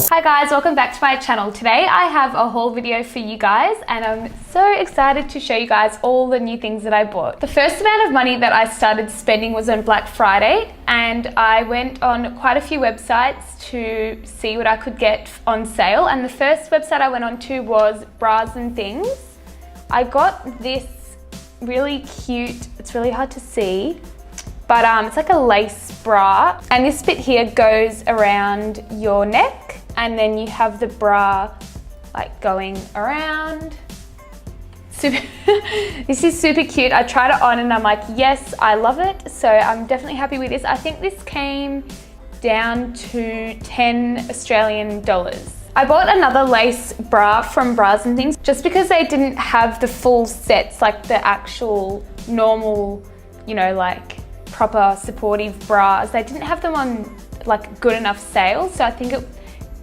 Hi guys, welcome back to my channel. Today I have a haul video for you guys and I'm so excited to show you guys all the new things that I bought. The first amount of money that I started spending was on Black Friday, and I went on quite a few websites to see what I could get on sale, and the first website I went on to was Bras and Things. I got this really cute, it's really hard to see, but it's like a lace bra, and this bit here goes around your neck, and then you have the bra like going around. This is super cute. I tried it on and I'm like, yes, I love it. So I'm definitely happy with this. I think this came down to 10 Australian dollars. I bought another lace bra from Bras and Things just because they didn't have the full sets, like the actual normal, you know, like proper supportive bras. They didn't have them on like good enough sale. So I think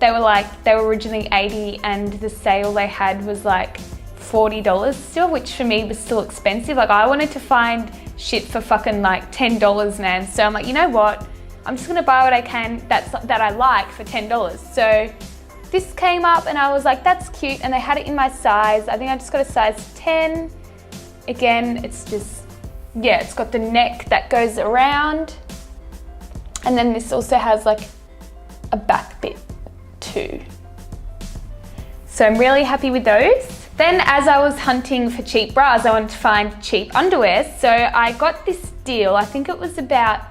they were originally 80 and the sale they had was like $40 still, which for me was still expensive. Like I wanted to find shit for fucking like $10, man. So I'm like, you know what? I'm just gonna buy what I can that I like for $10. So this came up and I was like, that's cute. And they had it in my size. I think I just got a size 10. Again, it's just, yeah, it's got the neck that goes around. And then this also has like a back bit too. So I'm really happy with those. Then as I was hunting for cheap bras, I wanted to find cheap underwear. So I got this deal. I think it was $5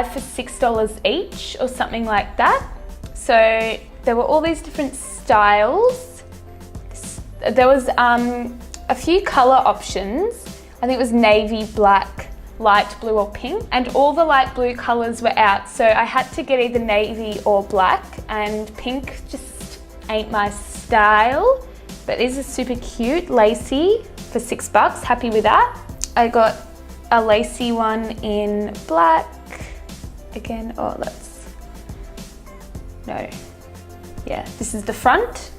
for $6 each or something like that. So there were all these different styles. There was a few color options. I think it was navy, black, light blue or pink, and all the light blue colors were out. So I had to get either navy or black, and pink just ain't my style. But these are super cute, lacy for $6, happy with that. I got a lacy one in black. Again, oh that's, no. Yeah, this is the front.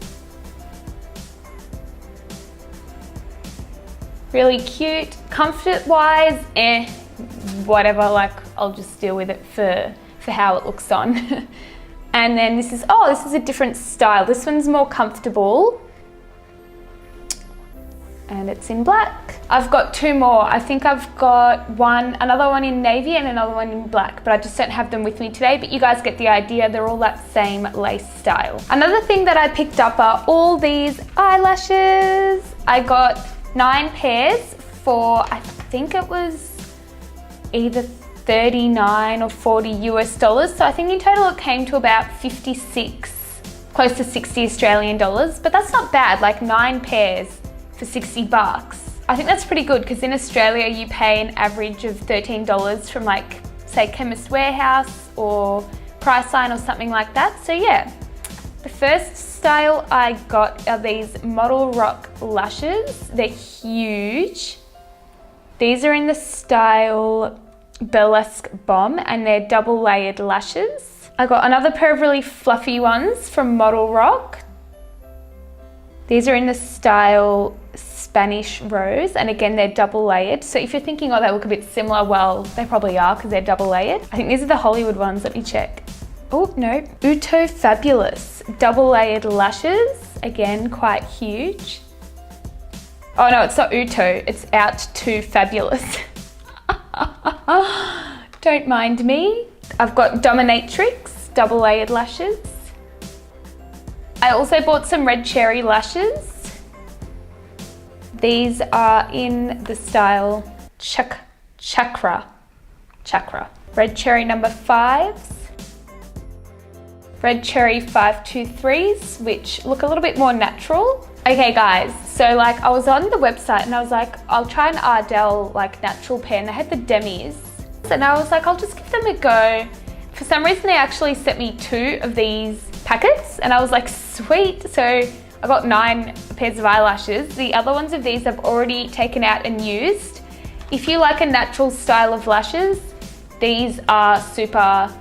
Really cute. Comfort wise, whatever, like I'll just deal with it for how it looks on. And then this is a different style. This one's more comfortable. And it's in black. I've got two more. I think I've got another one in navy and another one in black, but I just don't have them with me today, but you guys get the idea. They're all that same lace style. Another thing that I picked up are all these eyelashes. I got 9 pairs for, I think it was either 39 or 40 US dollars. So I think in total it came to about 56, close to 60 Australian dollars, but that's not bad, like 9 pairs for $60. I think that's pretty good because in Australia you pay an average of $13 from like, say, Chemist Warehouse or Priceline or something like that. So yeah. The first style I got are these Model Rock lashes. They're huge. These are in the style Burlesque Bomb and they're double layered lashes. I got another pair of really fluffy ones from Model Rock. These are in the style Spanish Rose, and again, they're double layered. So if you're thinking, oh, they look a bit similar, well, they probably are because they're double layered. I think these are the Hollywood ones. Let me check. Oh, no. Uto Fabulous. Double layered lashes. Again, quite huge. Oh no, it's not Uto. It's Out to Fabulous. Don't mind me. I've got Dominatrix. Double layered lashes. I also bought some Red Cherry lashes. These are in the style Chakra. Red Cherry number 5s. Red Cherry 523s, which look a little bit more natural. Okay guys, so like I was on the website and I was like, I'll try an Ardell like natural pair, and they had the demis. And I was like, I'll just give them a go. For some reason, they actually sent me 2 of these packets and I was like, sweet. So I got 9 pairs of eyelashes. The other ones of these I've already taken out and used. If you like a natural style of lashes, these are super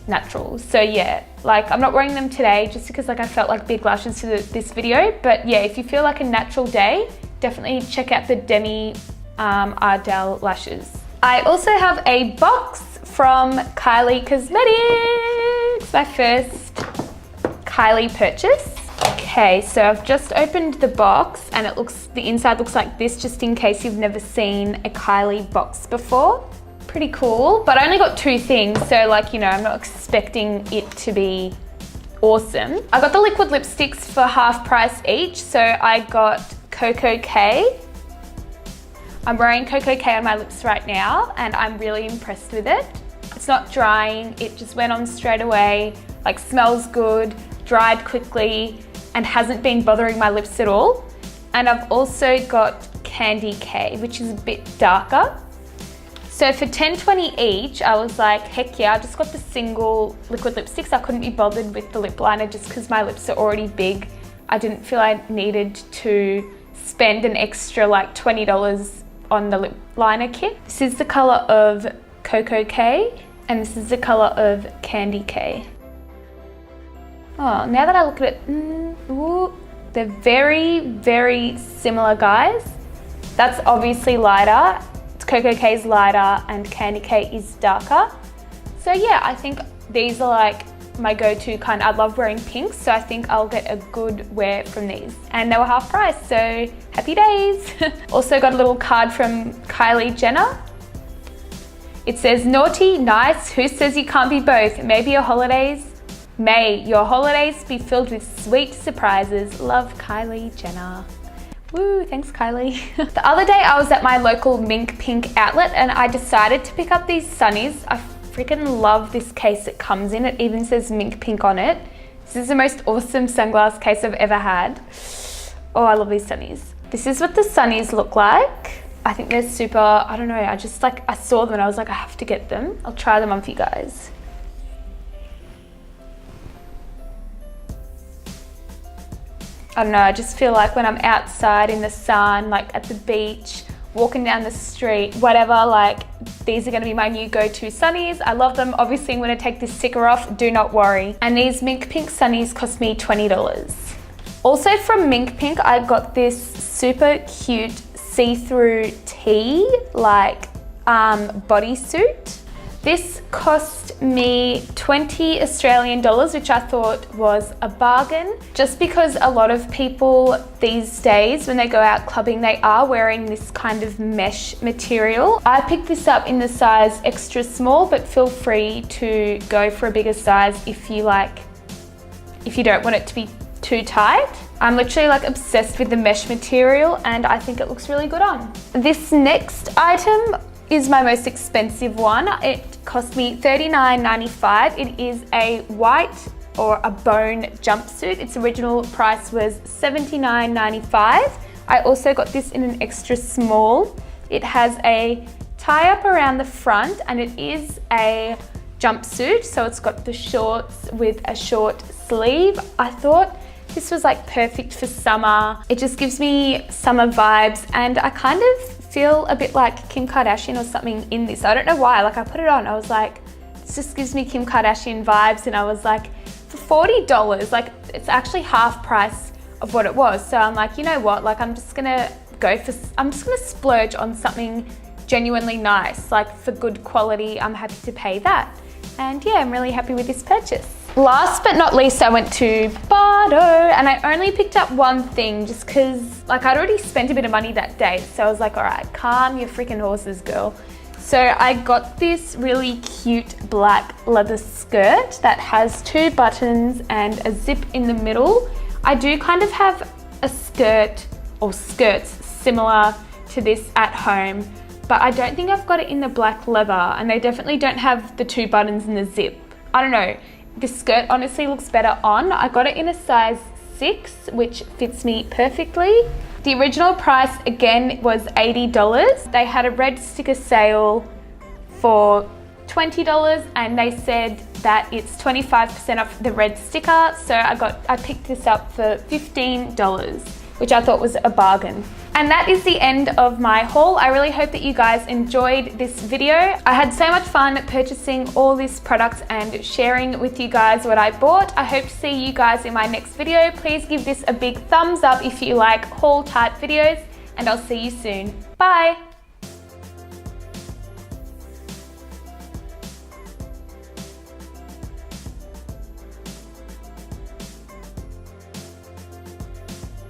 natural. So yeah, like I'm not wearing them today just because like I felt like big lashes to this video, but yeah, if you feel like a natural day, definitely check out the Demi Ardell lashes. I also have a box from Kylie Cosmetics, my first Kylie purchase. Okay, so I've just opened the box and the inside looks like this, just in case you've never seen a Kylie box before. Pretty cool, but I only got 2 things, so like, you know, I'm not expecting it to be awesome. I got the liquid lipsticks for half price each, so I got Coco K. I'm wearing Coco K on my lips right now and I'm really impressed with it. It's not drying, it just went on straight away, like smells good, dried quickly, and hasn't been bothering my lips at all. And I've also got Candy K, which is a bit darker. So for $10.20 each, I was like, heck yeah, I just got the single liquid lipsticks. I couldn't be bothered with the lip liner just because my lips are already big. I didn't feel I needed to spend an extra like $20 on the lip liner kit. This is the color of Coco K and this is the color of Candy K. Oh, now that I look at it, ooh, they're very, very similar, guys. That's obviously lighter. Coco K is lighter and Candy K is darker. So yeah, I think these are like my go-to kind. I love wearing pinks, so I think I'll get a good wear from these. And they were half price, so happy days. Also got a little card from Kylie Jenner. It says, naughty, nice, who says you can't be both? Maybe your holidays. May your holidays be filled with sweet surprises. Love, Kylie Jenner. Woo, thanks Kylie. The other day I was at my local Mink Pink outlet and I decided to pick up these sunnies. I freaking love this case it comes in. It even says Mink Pink on it. This is the most awesome sunglass case I've ever had. Oh, I love these sunnies. This is what the sunnies look like. I think they're super, I don't know, I saw them and I was like, I have to get them. I'll try them on for you guys. I don't know, I just feel like when I'm outside in the sun, like at the beach, walking down the street, whatever, like these are gonna be my new go-to sunnies. I love them. Obviously I'm gonna take this sticker off, do not worry. And these Mink Pink sunnies cost me $20. Also from Mink Pink, I got this super cute see-through tee, like bodysuit. This cost me 20 Australian dollars, which I thought was a bargain, just because a lot of people these days, when they go out clubbing, they are wearing this kind of mesh material. I picked this up in the size extra small, but feel free to go for a bigger size if you don't want it to be too tight. I'm literally like obsessed with the mesh material and I think it looks really good on. This next item is my most expensive one. It cost me $39.95. It is a white or a bone jumpsuit. Its original price was $79.95. I also got this in an extra small. It has a tie up around the front and it is a jumpsuit, so it's got the shorts with a short sleeve. I thought this was like perfect for summer. It just gives me summer vibes and I kind of feel a bit like Kim Kardashian or something in this. I don't know why, like I put it on, I was like, this just gives me Kim Kardashian vibes, and I was like, for $40, like it's actually half price of what it was. So I'm like, you know what, like I'm just gonna splurge on something genuinely nice, like for good quality. I'm happy to pay that. And yeah, I'm really happy with this purchase. Last but not least, I went to Bardo and I only picked up one thing just because like I'd already spent a bit of money that day. So I was like, all right, calm your freaking horses, girl. So I got this really cute black leather skirt that has 2 buttons and a zip in the middle. I do kind of have a skirt or skirts similar to this at home, but I don't think I've got it in the black leather, and they definitely don't have the 2 buttons and the zip. I don't know. This skirt honestly looks better on. I got it in a size 6, which fits me perfectly. The original price again was $80. They had a red sticker sale for $20 and they said that it's 25% off the red sticker. So I picked this up for $15, which I thought was a bargain. And that is the end of my haul. I really hope that you guys enjoyed this video. I had so much fun purchasing all these products and sharing with you guys what I bought. I hope to see you guys in my next video. Please give this a big thumbs up if you like haul type videos, and I'll see you soon. Bye.